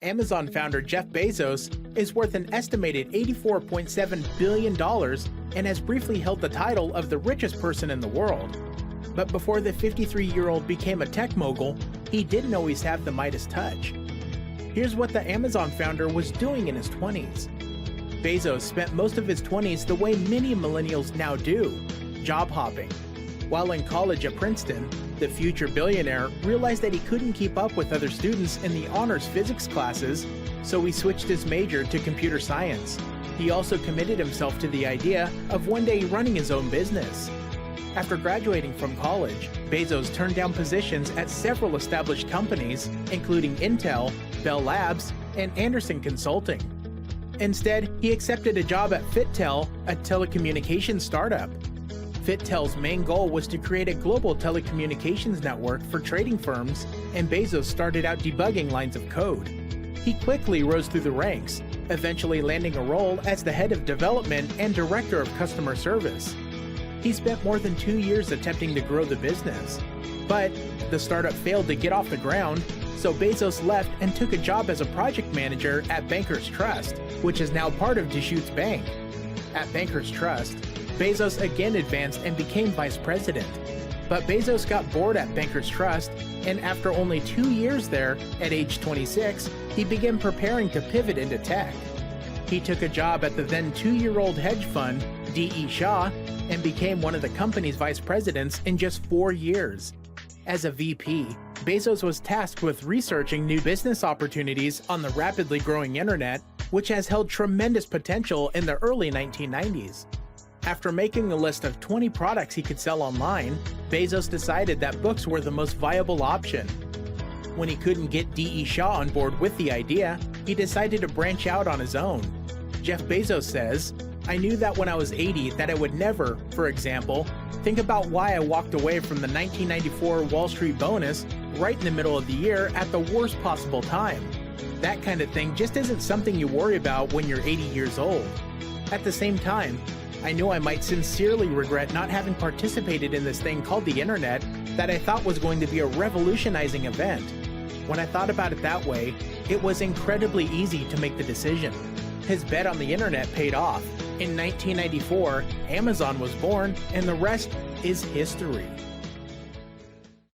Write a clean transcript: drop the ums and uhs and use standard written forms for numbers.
Amazon founder Jeff Bezos is worth an estimated $84.7 billion and has briefly held the title of the richest person in the world. But before the 53-year-old became a tech mogul, he didn't always have the Midas touch. Here's what the Amazon founder was doing in his 20s. Bezos spent most of his 20s the way many millennials now do, job hopping. While in college at Princeton, the future billionaire realized that he couldn't keep up with other students in the honors physics classes, so he switched his major to computer science. He also committed himself to the idea of one day running his own business. After graduating from college, Bezos turned down positions at several established companies, including Intel, Bell Labs, and Anderson Consulting. Instead, he accepted a job at FitTel, a telecommunications startup. FitTel's main goal was to create a global telecommunications network for trading firms, and Bezos started out debugging lines of code. He quickly rose through the ranks, eventually landing a role as the head of development and director of customer service. He spent more than 2 years attempting to grow the business. But the startup failed to get off the ground, so Bezos left and took a job as a project manager at Bankers Trust, which is now part of Deschutes Bank. At Bankers Trust, Bezos again advanced and became vice president. But Bezos got bored at Bankers Trust, and after only 2 years there, at age 26, he began preparing to pivot into tech. He took a job at the then 2-year-old hedge fund, D.E. Shaw, and became one of the company's vice presidents in just 4 years. As a VP, Bezos was tasked with researching new business opportunities on the rapidly growing internet, which has held tremendous potential in the early 1990s. After making a list of 20 products he could sell online, Bezos decided that books were the most viable option. When he couldn't get D.E. Shaw on board with the idea, he decided to branch out on his own. Jeff Bezos says, "I knew that when I was 80 that I would never, for example, think about why I walked away from the 1994 Wall Street bonus right in the middle of the year at the worst possible time. That kind of thing just isn't something you worry about when you're 80 years old. At the same time, I knew I might sincerely regret not having participated in this thing called the internet that I thought was going to be a revolutionizing event. When I thought about it that way, it was incredibly easy to make the decision." His bet on the internet paid off. In 1994, Amazon was born, and the rest is history.